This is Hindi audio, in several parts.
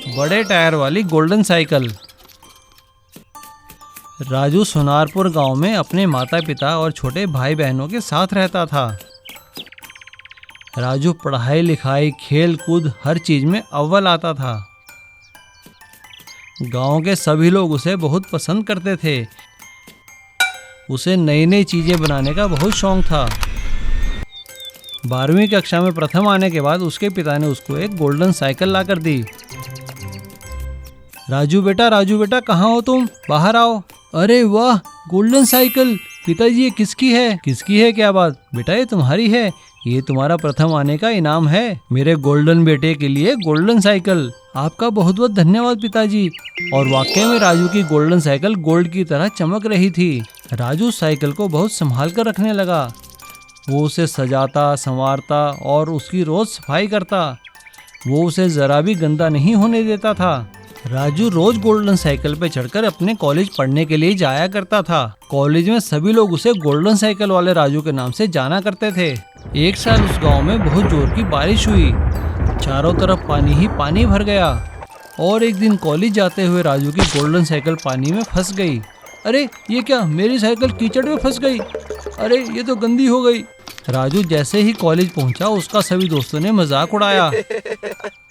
बड़े टायर वाली गोल्डन साइकिल। राजू सोनारपुर गांव में अपने माता पिता और छोटे भाई बहनों के साथ रहता था। राजू पढ़ाई लिखाई खेल कूद हर चीज में अव्वल आता था। गांव के सभी लोग उसे बहुत पसंद करते थे। उसे नई नई चीजें बनाने का बहुत शौक था। 12वीं कक्षा में प्रथम आने के बाद उसके पिता ने उसको एक गोल्डन साइकिल ला कर दी। राजू बेटा कहाँ हो तुम? बाहर आओ। अरे वाह, गोल्डन साइकिल। पिताजी ये किसकी है? किसकी है क्या बात? बेटा ये तुम्हारी है। ये तुम्हारा प्रथम आने का इनाम है। मेरे गोल्डन बेटे के लिए गोल्डन साइकिल। आपका बहुत बहुत धन्यवाद पिताजी। और वाकई में राजू की गोल्डन साइकिल गोल्ड की तरह चमक रही थी। राजू साइकिल को बहुत संभाल कर रखने लगा। वो उसे सजाता संवारता और उसकी रोज सफाई करता। वो उसे जरा भी गंदा नहीं होने देता था। राजू रोज गोल्डन साइकिल पे चढ़कर अपने कॉलेज पढ़ने के लिए जाया करता था। कॉलेज में सभी लोग उसे गोल्डन साइकिल वाले राजू के नाम से जाना करते थे। एक साल उस गांव में बहुत जोर की बारिश हुई। चारों तरफ पानी ही पानी भर गया। और एक दिन कॉलेज जाते हुए राजू की गोल्डन साइकिल पानी में फंस गई। अरे ये क्या, मेरी साइकिल कीचड़ में फंस गई। अरे ये तो गंदी हो गई। राजू जैसे ही कॉलेज पहुंचा उसका सभी दोस्तों ने मजाक उड़ाया।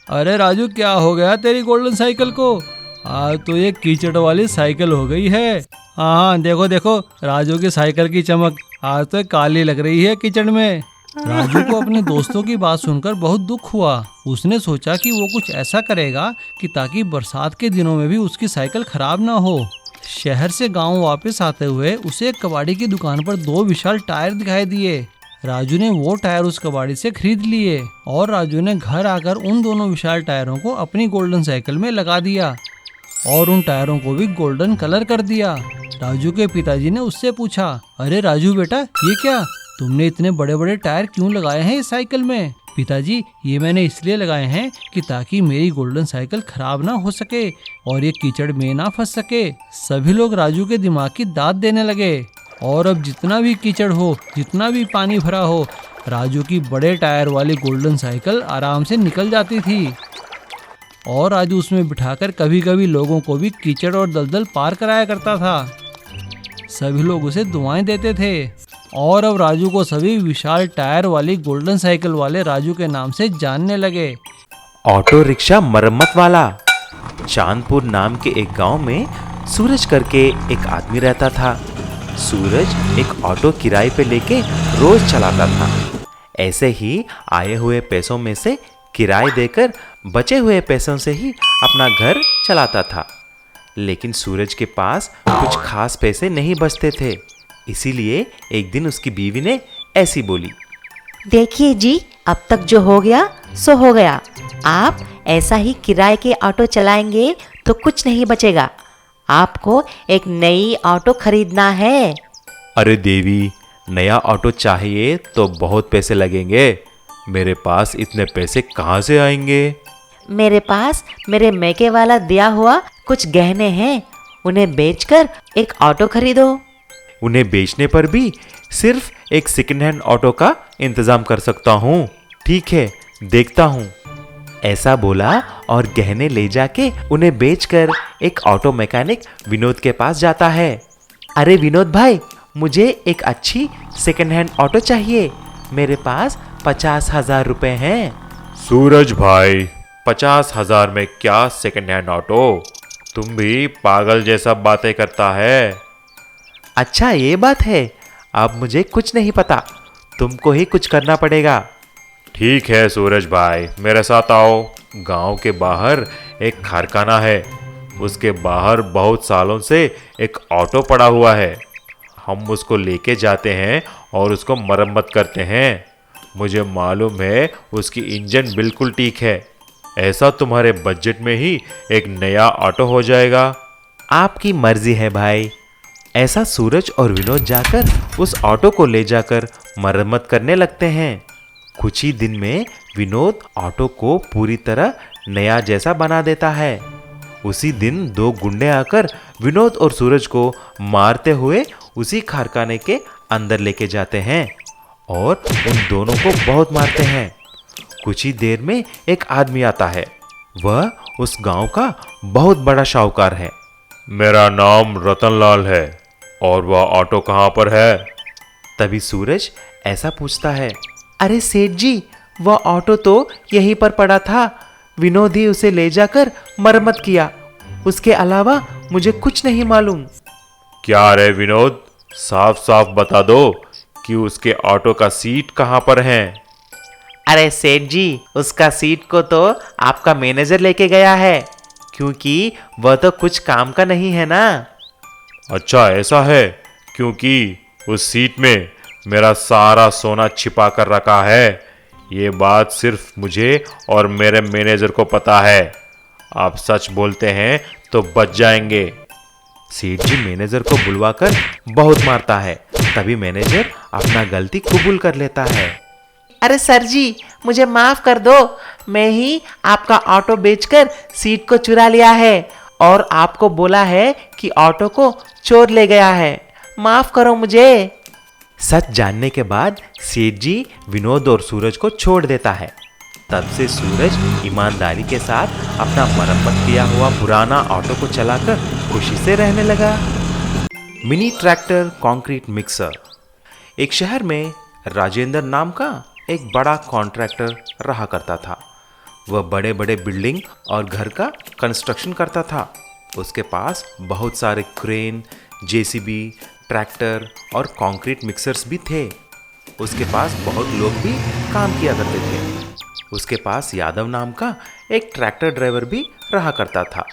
अरे राजू क्या हो गया तेरी गोल्डन साइकिल को? आज तो ये कीचड़ वाली साइकिल हो गई है। हाँ देखो देखो राजू की साइकिल की चमक आज तो काली लग रही है कीचड़ में। राजू को अपने दोस्तों की बात सुनकर बहुत दुख हुआ। उसने सोचा कि वो कुछ ऐसा करेगा कि ताकि बरसात के दिनों में भी उसकी साइकिल खराब ना हो। शहर से गांव वापस आते हुए उसे एक कबाड़ी की दुकान पर 2 विशाल टायर दिखाई दिए। राजू ने वो टायर उस कबाड़ी से खरीद लिए और राजू ने घर आकर उन दोनों विशाल टायरों को अपनी गोल्डन साइकिल में लगा दिया और उन टायरों को भी गोल्डन कलर कर दिया। राजू के पिताजी ने उससे पूछा, अरे राजू बेटा ये क्या, तुमने इतने बड़े बड़े टायर क्यों लगाए हैं इस साइकिल में? पिताजी ये मैंने इसलिए लगाए हैं कि ताकि मेरी गोल्डन साइकिल खराब ना हो सके और ये कीचड़ में ना फंस सके। सभी लोग राजू के दिमाग की दाद देने लगे और अब जितना भी कीचड़ हो, जितना भी पानी भरा हो, राजू की बड़े टायर वाली गोल्डन साइकिल आराम से निकल जाती थी और राजू उसमें बिठाकर कभी कभी लोगों को भी कीचड़ और दलदल पार कराया करता था। सभी लोग उसे दुआएं देते थे और अब राजू को सभी विशाल टायर वाली गोल्डन साइकिल वाले राजू के नाम से जानने लगे। ऑटो रिक्शा मरम्मत वाला। चांदपुर नाम के एक गांव में सूरज करके एक आदमी रहता था। सूरज एक ऑटो किराए पे लेके रोज चलाता था। ऐसे ही आए हुए पैसों में से किराए देकर बचे हुए पैसों से ही अपना घर चलाता था। लेकिन सूरज के पास कुछ खास पैसे नहीं बचते थे। इसीलिए एक दिन उसकी बीवी ने ऐसी बोली, देखिए जी, अब तक जो हो गया सो हो गया। आप ऐसा ही किराए के ऑटो चलाएंगे तो कुछ नहीं बचेगा। आपको एक नई ऑटो खरीदना है। अरे देवी, नया ऑटो चाहिए तो बहुत पैसे लगेंगे। मेरे पास इतने पैसे कहाँ से आएंगे? मेरे पास मेरे मैके वाला दिया हुआ कुछ गहने हैं, उन्हें बेचकर एक ऑटो खरीदो। उन्हें बेचने पर भी सिर्फ एक सेकंड हैंड ऑटो का इंतजाम कर सकता हूँ। ठीक है, देखता हूँ। ऐसा बोला और गहने ले जाके उन्हें बेचकर एक ऑटो मैकेनिक विनोद के पास जाता है। अरे विनोद भाई, मुझे एक अच्छी सेकंड हैंड ऑटो चाहिए। मेरे पास 50,000 रुपए हैं। सूरज भाई, 50,000 में क्या सेकंड हैंड ऑटो? तुम भी पागल जैसा बातें करता है। अच्छा ये बात है, अब मुझे कुछ नहीं पता, तुमको ही कुछ करना पड़ेगा। ठीक है सूरज भाई, मेरे साथ आओ। गांव के बाहर एक कारखाना है। उसके बाहर बहुत सालों से एक ऑटो पड़ा हुआ है। हम उसको लेके जाते हैं और उसको मरम्मत करते हैं। मुझे मालूम है उसकी इंजन बिल्कुल ठीक है। ऐसा तुम्हारे बजट में ही एक नया ऑटो हो जाएगा। आपकी मर्जी है भाई। ऐसा सूरज और विनोद जाकर उस ऑटो को ले जाकर मरम्मत करने लगते हैं। कुछ ही दिन में विनोद ऑटो को पूरी तरह नया जैसा बना देता है। उसी दिन 2 गुंडे आकर विनोद और सूरज को मारते हुए उसी कारखाने के अंदर लेके जाते हैं और उन दोनों को बहुत मारते हैं। कुछ ही देर में एक आदमी आता है। वह उस गांव का बहुत बड़ा शाहूकार है। मेरा नाम रतनलाल है और वह ऑटो कहाँ पर है? तभी सूरज ऐसा पूछता है, अरे सेठ जी, वह ऑटो तो यहीं पर पड़ा था। विनोद ही उसे ले जाकर मरम्मत किया। उसके अलावा मुझे कुछ नहीं मालूम। क्या रे विनोद, साफ साफ बता दो कि उसके ऑटो का सीट कहाँ पर है? अरे सेठ जी, उसका सीट को तो आपका मैनेजर लेके गया है, क्योंकि वह तो कुछ काम का नहीं है ना। अच्छा ऐसा है, क्योंकि उस सीट में मेरा सारा सोना छिपा कर रखा है। ये बात सिर्फ मुझे और मेरे मैनेजर को पता है। आप सच बोलते हैं तो बच जाएंगे। सेठ जी मैनेजर को बुलवाकर बहुत मारता है। तभी मैनेजर अपना गलती कबूल कर लेता है। अरे सर जी, मुझे माफ कर दो। मैं ही आपका ऑटो बेचकर सीट को चुरा लिया है और आपको बोला है कि ऑटो को चोर ले गया है। माफ करो मुझे। सच जानने के बाद सेठ जी विनोद और सूरज को छोड़ देता है। तब से सूरज ईमानदारी के साथ अपना मरम्मत किया हुआ पुराना ऑटो को चलाकर खुशी से रहने लगा। Mini tractor concrete mixer. एक शहर में राजेंद्र नाम का एक बड़ा कॉन्ट्रैक्टर रहा करता था। वह बड़े बड़े बिल्डिंग और घर का कंस्ट्रक्शन करता था। उसके पास बहुत सारे क्रेन, जेसीबी, ट्रैक्टर और कंक्रीट मिक्सर्स भी थे। उसके पास बहुत लोग भी काम किया करते थे। उसके पास यादव नाम का एक ट्रैक्टर ड्राइवर भी रहा करता था।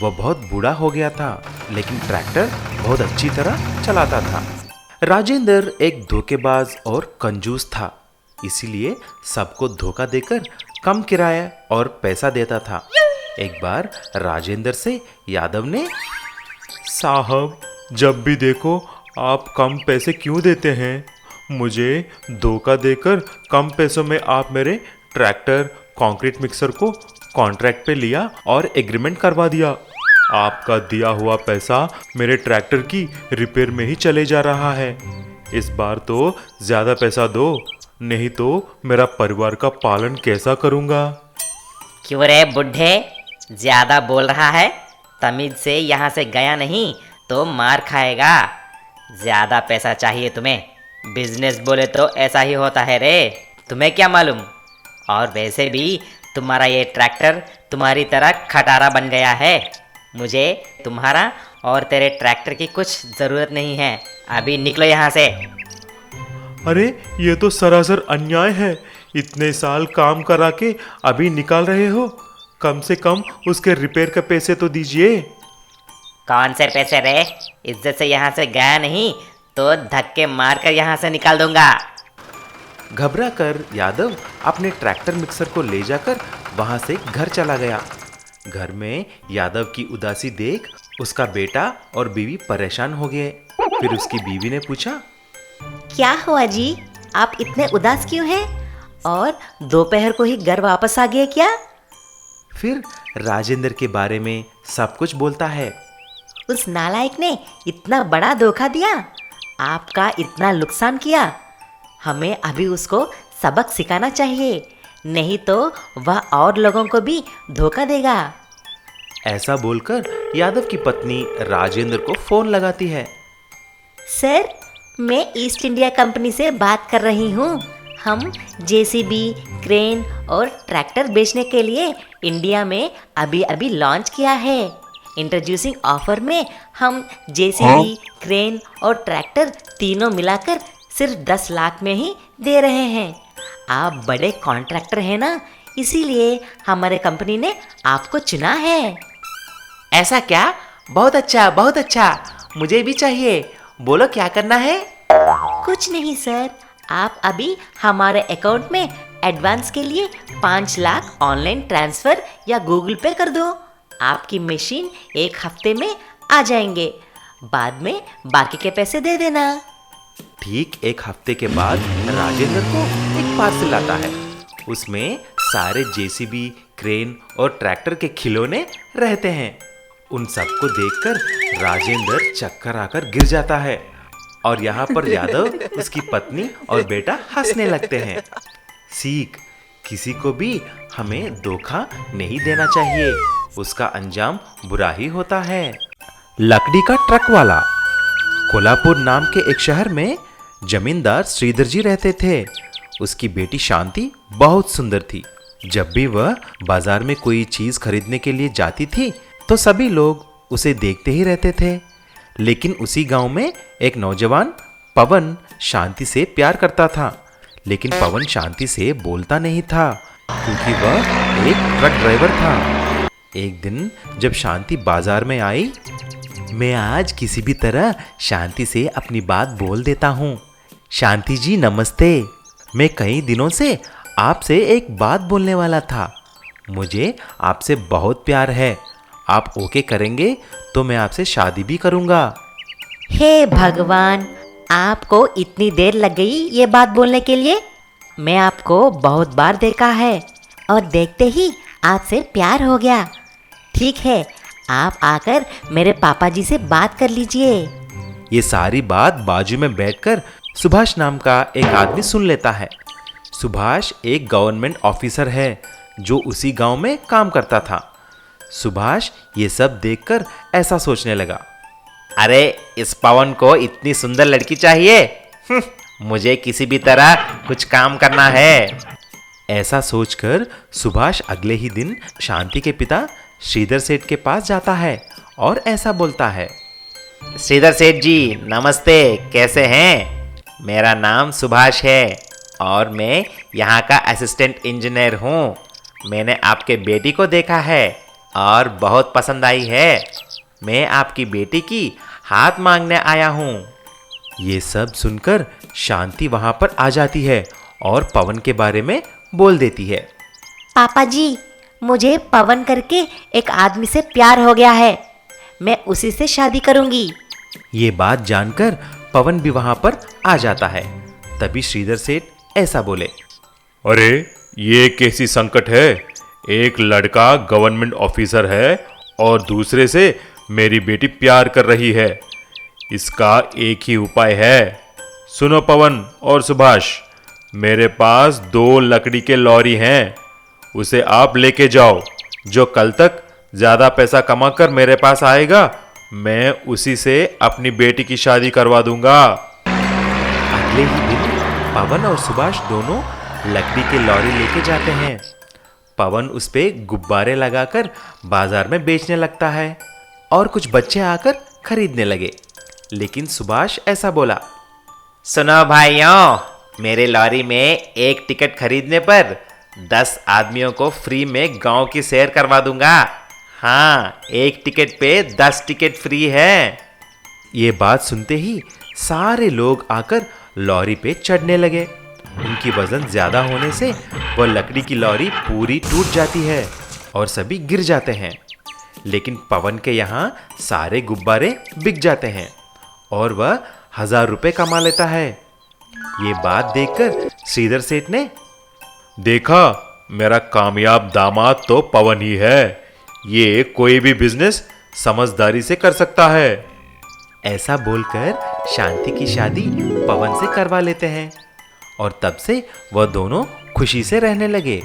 वह बहुत बूढ़ा हो गया था, लेकिन ट्रैक्टर बहुत अच्छी तरह चलाता था। राजेंद्र एक धोखेबाज और कंजूस था, इसीलिए सबको धोखा देकर कम किराया और पैसा देता था। एक बार राजेंद्र से यादव ने, साहब, जब भी देखो आप कम पैसे क्यों देते हैं? मुझे धोखा देकर कम पैसों में आप मेरे ट्रैक्टर कंक्रीट मिक्सर को कॉन्ट्रैक्ट पे लिया और एग्रीमेंट करवा दिया। आपका दिया हुआ पैसा मेरे ट्रैक्टर की रिपेयर में ही चले जा रहा है। इस बार तो ज़्यादा पैसा दो, नहीं तो मेरा परिवार का पालन कैसा करूँगा? क्यों रे बुढ़े, ज्यादा बोल रहा है? तमीज से यहाँ से गया नहीं तो मार खाएगा। ज्यादा पैसा चाहिए तुम्हें? बिजनेस बोले तो ऐसा ही होता है रे, तुम्हें क्या मालूम? और वैसे भी तुम्हारा ये ट्रैक्टर तुम्हारी तरह खटारा बन गया है। मुझे तुम्हारा और तेरे ट्रैक्टर की कुछ ज़रूरत नहीं है। अभी निकलो यहाँ से। अरे ये तो सरासर अन्याय है। इतने साल काम करा के अभी निकाल रहे हो। कम से कम उसके रिपेयर के पैसे तो दीजिए। कौन से पैसे रे? इज्जत से यहाँ से गया नहीं तो धक्के मारकर यहाँ से निकाल दूंगा। घबरा कर यादव अपने ट्रैक्टर मिक्सर को ले जाकर वहां से घर चला गया। घर में यादव की उदासी देख उसका बेटा और बीवी परेशान हो गए। फिर उसकी बीवी ने पूछा, क्या हुआ जी, आप इतने उदास क्यों हैं? और दोपहर को ही घर वापस आ गए क्या? फिर राजेंद्र के बारे में सब कुछ बोलता है। उस नालायक ने इतना बड़ा धोखा दिया, आपका इतना नुकसान किया। हमें अभी उसको सबक सिखाना चाहिए, नहीं तो वह और लोगों को भी धोखा देगा। ऐसा बोलकर यादव की पत्नी राजेंद्र को फोन लगाती है। सर, मैं ईस्ट इंडिया कंपनी से बात कर रही हूँ। हम जेसीबी, क्रेन और ट्रैक्टर बेचने के लिए इंडिया में अभी अभी लॉन्च किया है। इंट्रोड्यूसिंग ऑफर में हम जेसीबी, क्रेन और ट्रैक्टर तीनों मिलाकर सिर्फ 10 लाख में ही दे रहे हैं। आप बड़े कॉन्ट्रैक्टर हैं ना, इसीलिए हमारे कंपनी ने आपको चुना है। ऐसा क्या? बहुत अच्छा, बहुत अच्छा। मुझे भी चाहिए। बोलो क्या करना है? कुछ नहीं सर, आप अभी हमारे अकाउंट में एडवांस के लिए 5 लाख ऑनलाइन ट्रांसफ़र या गूगल पे कर दो। आपकी मशीन 1 हफ्ते में आ जाएंगे। बाद में बाकी के पैसे दे देना। ठीक 1 हफ्ते के बाद राजेंद्र को एक पार्सल आता है। उसमें सारे जेसीबी, क्रेन और ट्रैक्टर के खिलौने रहते हैं। उन सबको देखकर राजेंद्र चक्कर आकर गिर जाता है और यहाँ पर यादव, उसकी पत्नी और बेटा हंसने लगते हैं। सीख, किसी को भी हमें धोखा नहीं देना चाहिए, उसका अंजाम बुरा ही होता है। लकड़ी का ट्रक वाला। कोल्हापुर नाम के एक शहर में जमींदार श्रीधर जी रहते थे। उसकी बेटी शांति बहुत सुंदर थी। जब भी वह बाजार में कोई चीज खरीदने के लिए जाती थी तो सभी लोग उसे देखते ही रहते थे। लेकिन उसी गांव में एक नौजवान पवन शांति से प्यार करता था, लेकिन पवन शांति से बोलता नहीं था क्योंकि वह एक ट्रक ड्राइवर था। एक दिन जब शांति बाजार में आई, मैं आज किसी भी तरह शांति से अपनी बात बोल देता हूँ। शांति जी नमस्ते, मैं कई दिनों से आपसे एक बात बोलने वाला था। मुझे आपसे बहुत प्यार है, आप ओके करेंगे तो मैं आपसे शादी भी करूँगा। हे भगवान, आपको इतनी देर लग गई ये बात बोलने के लिए? मैं आपको बहुत बार देखा है और देखते ही आपसे प्यार हो गया। ठीक है, आप आकर मेरे पापा जी से बात कर लीजिए। ये सारी बात बाजू में बैठकर सुभाष नाम का एक आदमी सुन लेता है। सुभाष एक गवर्नमेंट ऑफिसर है जो उसी गांव में काम करता था। सुभाष ये सब देखकर ऐसा सोचने लगा, अरे इस पवन को इतनी सुंदर लड़की चाहिए। मुझे किसी भी तरह कुछ काम करना है। ऐसा सोचकर सुभाष अगले ही दिन शांति के पिता श्रीधर सेठ के पास जाता है और ऐसा बोलता है, श्रीधर सेठ जी नमस्ते, कैसे हैं? मेरा नाम सुभाष है और मैं यहाँ का असिस्टेंट इंजीनियर हूँ। मैंने आपके बेटी को देखा है और बहुत पसंद आई है। मैं आपकी बेटी की हाथ मांगने आया हूँ। ये सब सुनकर शांति वहां पर आ जाती है और पवन के बारे में बोल देती है। पापा जी, मुझे पवन करके एक आदमी से प्यार हो गया है, मैं उसी से शादी करूंगी। ये बात जानकर पवन भी वहां पर आ जाता है। तभी श्रीधर सेठ ऐसा बोले, अरे ये कैसी संकट है? एक लड़का गवर्नमेंट ऑफिसर है और दूसरे से मेरी बेटी प्यार कर रही है। इसका एक ही उपाय है। सुनो पवन और सुभाष, मेरे पास 2 लकड़ी के लॉरी हैं, उसे आप लेके जाओ। जो कल तक ज्यादा पैसा कमा कर मेरे पास आएगा, मैं उसी से अपनी बेटी की शादी करवा दूंगा। अगले ही दिन पवन और सुभाष दोनों लकड़ी के लॉरी लेके जाते हैं। पवन उस पे गुब्बारे लगाकर बाजार में बेचने लगता है और कुछ बच्चे आकर खरीदने लगे। लेकिन सुभाष ऐसा बोला, सुनो भाइयों, मेरे लॉरी में एक टिकट खरीदने पर 10 आदमियों को फ्री में गांव की सैर करवा दूंगा। हाँ, एक टिकट पे 10 टिकट फ्री है। ये बात सुनते ही सारे लोग आकर लॉरी पे चढ़ने लगे। उनकी वजन ज्यादा होने से वह लकड़ी की लॉरी पूरी टूट जाती है और सभी गिर जाते हैं। लेकिन पवन के यहाँ सारे गुब्बारे बिक जाते हैं और वह 1000 रुपए कमा लेता है। ये बात देखकर श्रीधर सेठ ने देखा, मेरा कामयाब दामाद तो पवन ही है। ये कोई भी बिजनेस समझदारी से कर सकता है। ऐसा बोलकर शांति की शादी पवन से करवा लेते हैं और तब से वह दोनों खुशी से रहने लगे।